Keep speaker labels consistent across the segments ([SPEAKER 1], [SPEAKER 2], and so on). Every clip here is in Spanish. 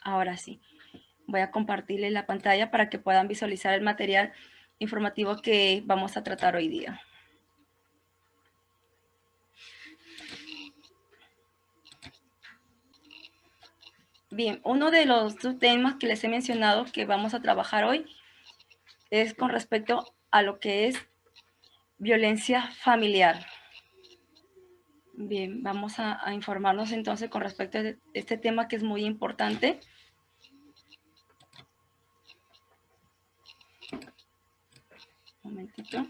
[SPEAKER 1] Ahora sí, voy a compartirles la pantalla para que puedan visualizar el material informativo que vamos a tratar hoy día. Bien, uno de los temas que les he mencionado que vamos a trabajar hoy es con respecto a lo que es violencia familiar. Bien, vamos a informarnos entonces con respecto a este tema que es muy importante. Un momentito.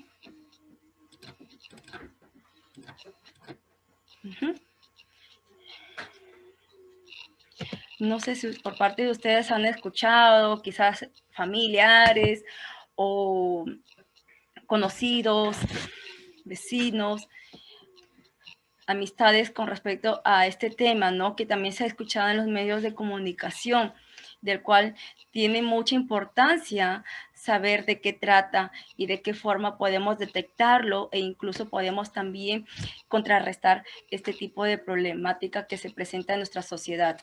[SPEAKER 1] No sé si por parte de ustedes han escuchado, quizás familiares o conocidos, vecinos, amistades con respecto a este tema, ¿no? Que también se ha escuchado en los medios de comunicación, del cual tiene mucha importancia saber de qué trata y de qué forma podemos detectarlo e incluso podemos también contrarrestar este tipo de problemática que se presenta en nuestra sociedad.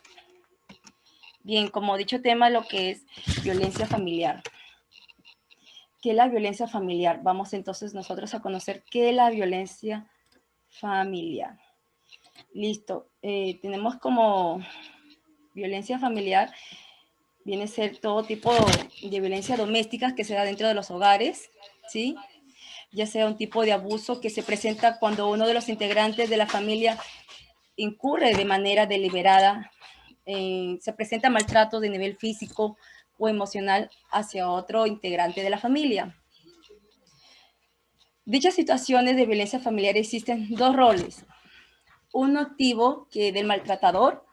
[SPEAKER 1] Bien, como dicho tema, lo que es violencia familiar. ¿Qué es la violencia familiar? Vamos entonces nosotros a conocer qué es la violencia familiar. Listo. Tenemos como violencia familiar, viene a ser todo tipo de violencia doméstica que se da dentro de los hogares, ¿sí? Ya sea un tipo de abuso que se presenta cuando uno de los integrantes de la familia incurre de manera deliberada, se presenta maltrato de nivel físico o emocional hacia otro integrante de la familia. Dichas situaciones de violencia familiar existen dos roles, uno activo que del maltratador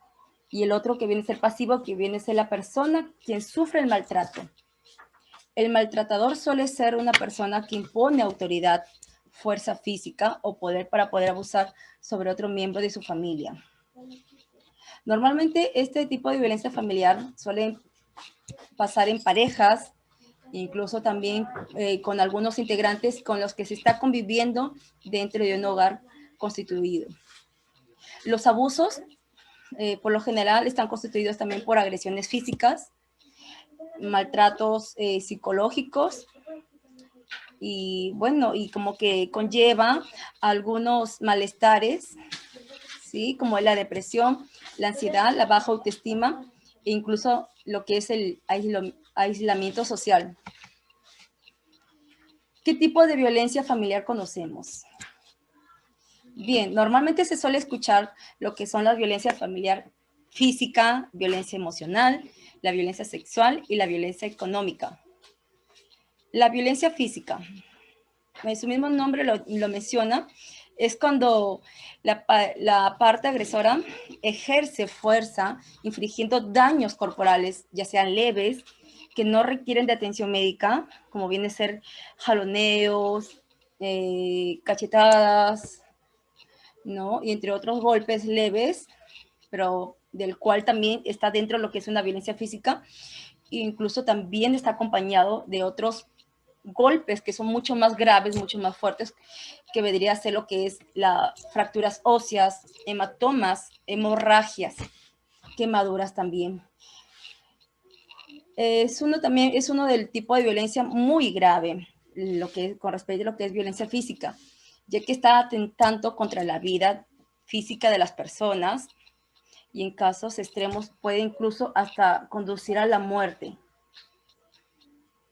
[SPEAKER 1] y el otro que viene a ser pasivo, que viene a ser la persona quien sufre el maltrato. El maltratador suele ser una persona que impone autoridad, fuerza física o poder para poder abusar sobre otro miembro de su familia. Normalmente este tipo de violencia familiar suele pasar en parejas, incluso también con algunos integrantes con los que se está conviviendo dentro de un hogar constituido. Los abusos, por lo general, están constituidos también por agresiones físicas, maltratos psicológicos y bueno, y como que conlleva algunos malestares, ¿sí? Como la depresión, la ansiedad, la baja autoestima e incluso lo que es el aislamiento social. ¿Qué tipo de violencia familiar conocemos? Bien, normalmente se suele escuchar lo que son la violencia familiar física, violencia emocional, la violencia sexual y la violencia económica. La violencia física, su mismo nombre lo menciona, es cuando la parte agresora ejerce fuerza, infligiendo daños corporales, ya sean leves, que no requieren de atención médica, como viene a ser jaloneos, cachetadas, ¿no? Y entre otros golpes leves, pero del cual también está dentro de lo que es una violencia física, e incluso también está acompañado de otros golpes que son mucho más graves, mucho más fuertes, que vendría a ser lo que es las fracturas óseas, hematomas, hemorragias, quemaduras también. Es uno del tipo de violencia muy grave, lo que con respecto a lo que es violencia física, ya que está atentando contra la vida física de las personas y en casos extremos puede incluso hasta conducir a la muerte.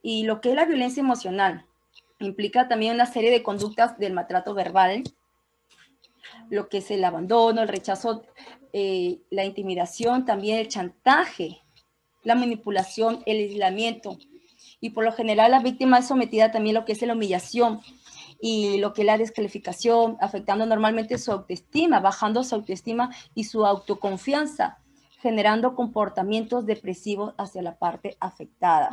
[SPEAKER 1] Y lo que es la violencia emocional implica también una serie de conductas del maltrato verbal, lo que es el abandono, el rechazo, la intimidación, también el chantaje, la manipulación, el aislamiento. Y por lo general la víctima es sometida también a lo que es la humillación y lo que es la descalificación, afectando normalmente su autoestima, bajando su autoestima y su autoconfianza, generando comportamientos depresivos hacia la parte afectada.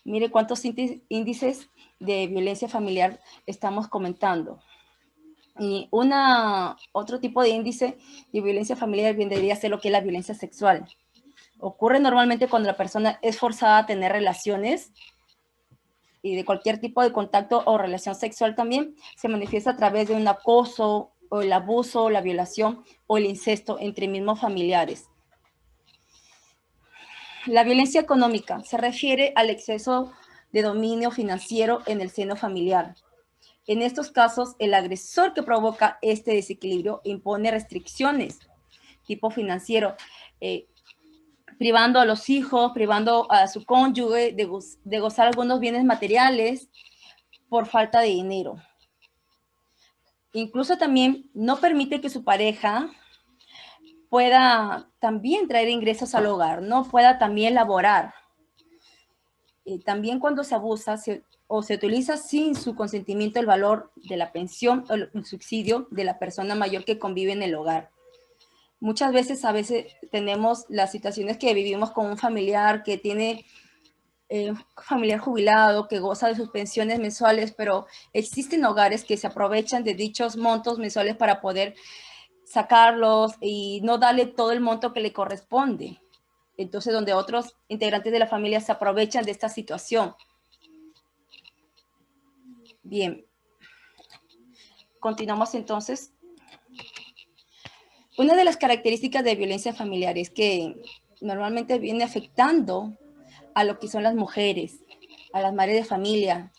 [SPEAKER 1] Mire cuántos índices de violencia familiar estamos comentando. Y otro tipo de índice de violencia familiar vendría a ser lo que es la violencia sexual. Ocurre normalmente cuando la persona es forzada a tener relaciones y de cualquier tipo de contacto o relación sexual también se manifiesta a través de un acoso o el abuso, la violación o el incesto entre mismos familiares. La violencia económica se refiere al exceso de dominio financiero en el seno familiar. En estos casos, el agresor que provoca este desequilibrio impone restricciones tipo financiero, eh, privando a los hijos, privando a su cónyuge de gozar algunos bienes materiales por falta de dinero. Incluso también no permite que su pareja pueda también traer ingresos al hogar, no pueda también laborar. También cuando se abusa o se utiliza sin su consentimiento el valor de la pensión o el subsidio de la persona mayor que convive en el hogar. Muchas veces, a veces tenemos las situaciones que vivimos con un familiar que tiene familiar jubilado, que goza de sus pensiones mensuales, pero existen hogares que se aprovechan de dichos montos mensuales para poder sacarlos y no darle todo el monto que le corresponde. Entonces, donde otros integrantes de la familia se aprovechan de esta situación. Bien, continuamos entonces. Una de las características de violencia familiar es que normalmente viene afectando a lo que son las mujeres, a las madres de familia,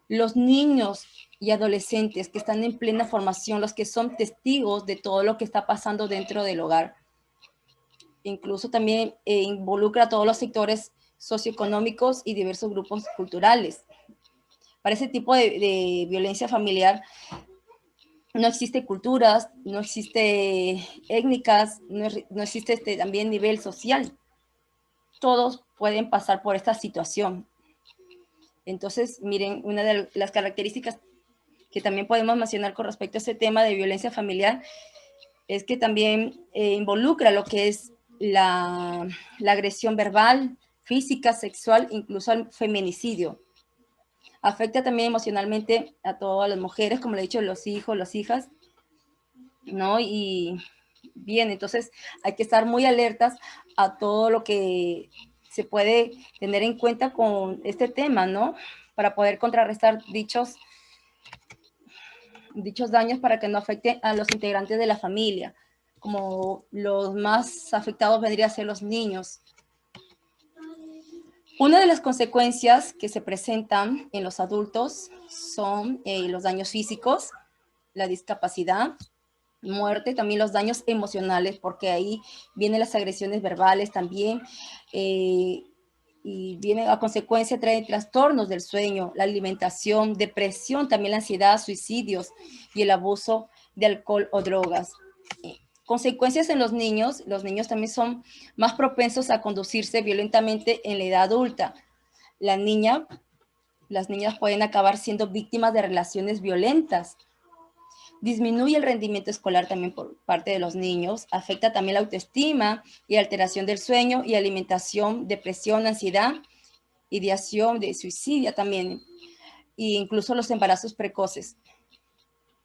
[SPEAKER 1] los niños y adolescentes que están en plena formación, los que son testigos de todo lo que está pasando dentro del hogar. Incluso también involucra a todos los sectores socioeconómicos y diversos grupos culturales. Para ese tipo de violencia familiar no existe culturas, no existe étnicas, no existe también nivel social. Todos pueden pasar por esta situación. Entonces, miren, una de las características que también podemos mencionar con respecto a este tema de violencia familiar es que también involucra lo que es la agresión verbal, física, sexual, incluso al feminicidio. Afecta también emocionalmente a todas las mujeres, como le he dicho, los hijos, las hijas, ¿no? Y bien, entonces hay que estar muy alertas a todo lo que se puede tener en cuenta con este tema, ¿no? Para poder contrarrestar dichos daños para que no afecte a los integrantes de la familia, como los más afectados vendrían a ser los niños. Una de las consecuencias que se presentan en los adultos son los daños físicos, la discapacidad, muerte, también los daños emocionales, porque ahí vienen las agresiones verbales también, y viene a consecuencia, trae trastornos del sueño, la alimentación, depresión, también la ansiedad, suicidios y el abuso de alcohol o drogas. Consecuencias en los niños también son más propensos a conducirse violentamente en la edad adulta. Las niñas pueden acabar siendo víctimas de relaciones violentas. Disminuye el rendimiento escolar también por parte de los niños, afecta también la autoestima y alteración del sueño y alimentación, depresión, ansiedad, ideación de suicidio también, e incluso los embarazos precoces.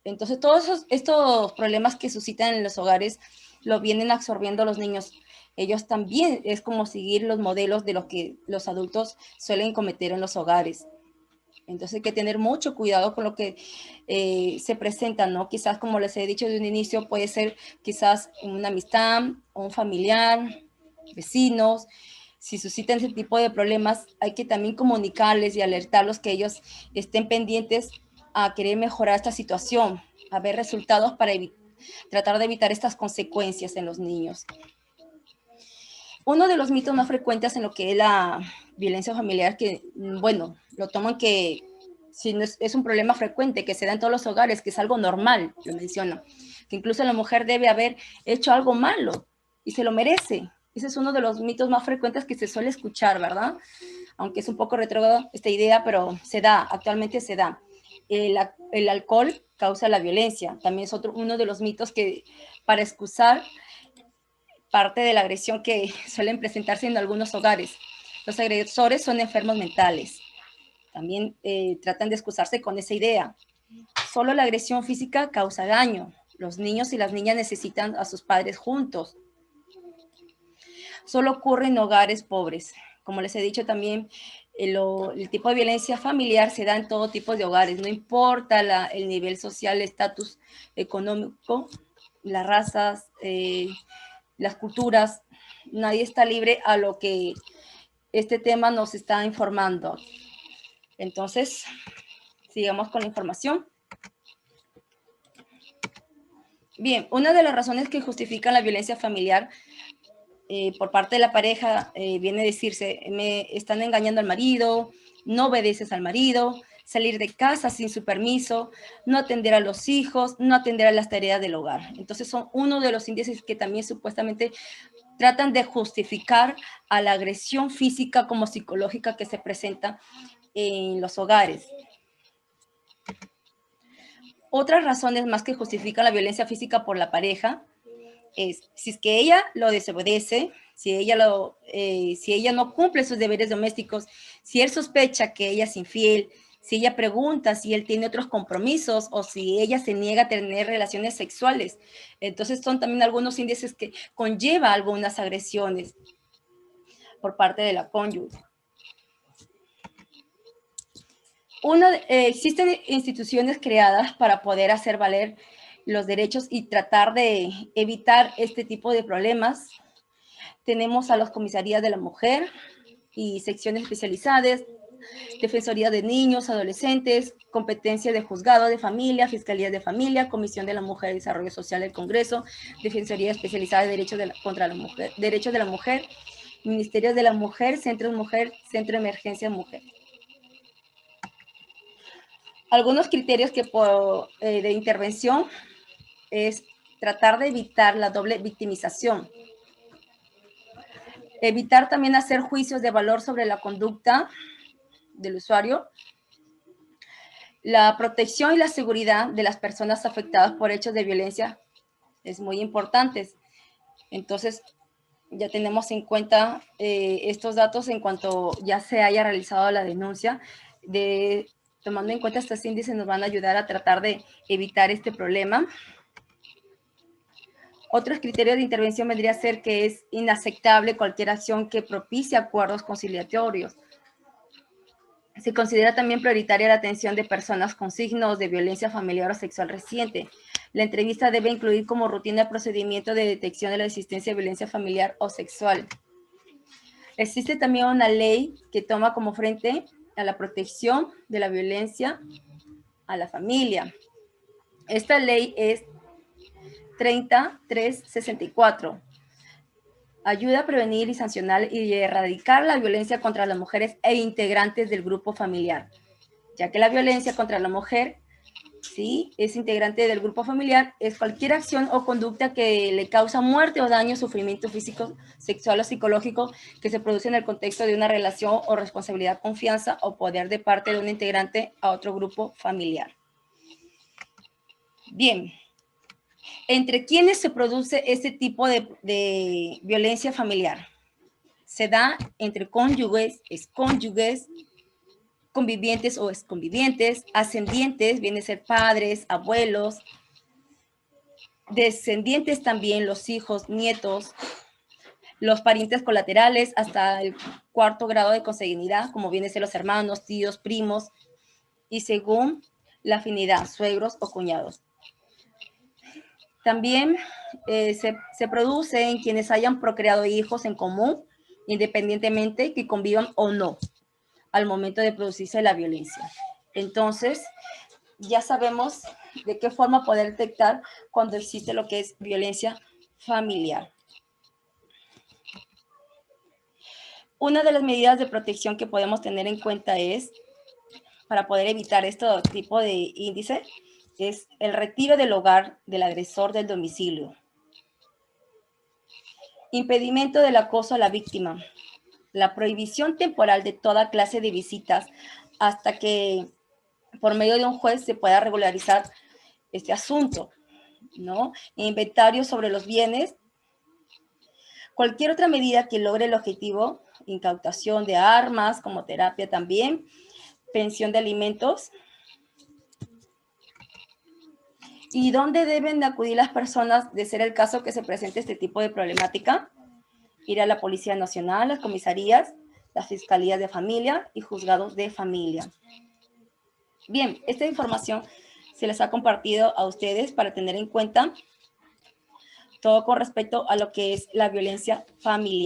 [SPEAKER 1] Entonces, todos estos problemas que suscitan en los hogares lo vienen absorbiendo los niños. Ellos también es como seguir los modelos de lo que los adultos suelen cometer en los hogares. Entonces hay que tener mucho cuidado con lo que se presenta, ¿no? Quizás, como les he dicho de un inicio, puede ser quizás una amistad, un familiar, vecinos. Si suscitan ese tipo de problemas, hay que también comunicarles y alertarlos que ellos estén pendientes a querer mejorar esta situación, a ver resultados para tratar de evitar estas consecuencias en los niños. Uno de los mitos más frecuentes en lo que es la violencia familiar, que, bueno, lo toman que si no es un problema frecuente, que se da en todos los hogares, que es algo normal, lo menciono, que incluso la mujer debe haber hecho algo malo y se lo merece. Ese es uno de los mitos más frecuentes que se suele escuchar, ¿verdad? Aunque es un poco retrógrado esta idea, pero se da, actualmente se da. El alcohol causa la violencia, también es uno de los mitos que, para excusar parte de la agresión que suelen presentarse en algunos hogares. Los agresores son enfermos mentales. También tratan de excusarse con esa idea. Solo la agresión física causa daño. Los niños y las niñas necesitan a sus padres juntos. Solo ocurre en hogares pobres. Como les he dicho también, el tipo de violencia familiar se da en todo tipo de hogares. No importa el nivel social, el estatus económico, las razas, las culturas. Nadie está libre a lo que este tema nos está informando. Entonces, sigamos con la información. Bien, una de las razones que justifican la violencia familiar por parte de la pareja viene a decirse, me están engañando al marido, no obedeces al marido, salir de casa sin su permiso, no atender a los hijos, no atender a las tareas del hogar. Entonces son uno de los índices que también supuestamente tratan de justificar a la agresión física como psicológica que se presenta en los hogares. Otras razones más que justifican la violencia física por la pareja es si es que ella lo desobedece, si ella no cumple sus deberes domésticos, si él sospecha que ella es infiel, si ella pregunta si él tiene otros compromisos o si ella se niega a tener relaciones sexuales. Entonces son también algunos índices que conlleva algunas agresiones por parte de la cónyuge. Existen instituciones creadas para poder hacer valer los derechos y tratar de evitar este tipo de problemas. Tenemos a las comisarías de la mujer y secciones especializadas, defensoría de niños, adolescentes, competencia de juzgado de familia, fiscalía de familia, comisión de la mujer y desarrollo social del Congreso, defensoría especializada de derechos contra la mujer, derechos de la mujer, ministerios de la mujer, centro de emergencia mujer. Algunos criterios de intervención es tratar de evitar la doble victimización. Evitar también hacer juicios de valor sobre la conducta del usuario. La protección y la seguridad de las personas afectadas por hechos de violencia es muy importante. Entonces, ya tenemos en cuenta estos datos en cuanto ya se haya realizado la denuncia. Tomando en cuenta estos índices nos van a ayudar a tratar de evitar este problema. Otros criterios de intervención vendría a ser que es inaceptable cualquier acción que propicie acuerdos conciliatorios. Se considera también prioritaria la atención de personas con signos de violencia familiar o sexual reciente. La entrevista debe incluir como rutina el procedimiento de detección de la existencia de violencia familiar o sexual. Existe también una ley que toma como frente a la protección de la violencia a la familia. Esta ley es 30364. Ayuda a prevenir y sancionar y erradicar la violencia contra las mujeres e integrantes del grupo familiar, ya que la violencia contra la mujer, sí, es integrante del grupo familiar, es cualquier acción o conducta que le causa muerte o daño, sufrimiento físico, sexual o psicológico que se produce en el contexto de una relación o responsabilidad, confianza o poder de parte de un integrante a otro grupo familiar. Bien. ¿Entre quiénes se produce este tipo de violencia familiar? Se da entre cónyuges, excónyuges, convivientes o exconvivientes, ascendientes, viene a ser padres, abuelos, descendientes también, los hijos, nietos, los parientes colaterales hasta el 4º grado de consanguinidad, como viene a ser los hermanos, tíos, primos, y según la afinidad, suegros o cuñados. También se produce en quienes hayan procreado hijos en común, independientemente que convivan o no, al momento de producirse la violencia. Entonces, ya sabemos de qué forma poder detectar cuando existe lo que es violencia familiar. Una de las medidas de protección que podemos tener en cuenta es, para poder evitar este tipo de índice, es el retiro del hogar del agresor del domicilio. Impedimento del acoso a la víctima. La prohibición temporal de toda clase de visitas hasta que por medio de un juez se pueda regularizar este asunto, ¿no? Inventario sobre los bienes. Cualquier otra medida que logre el objetivo, incautación de armas, como terapia también, pensión de alimentos. ¿Y dónde deben de acudir las personas de ser el caso que se presente este tipo de problemática? Ir a la Policía Nacional, las comisarías, las fiscalías de familia y juzgados de familia. Bien, esta información se les ha compartido a ustedes para tener en cuenta todo con respecto a lo que es la violencia familiar.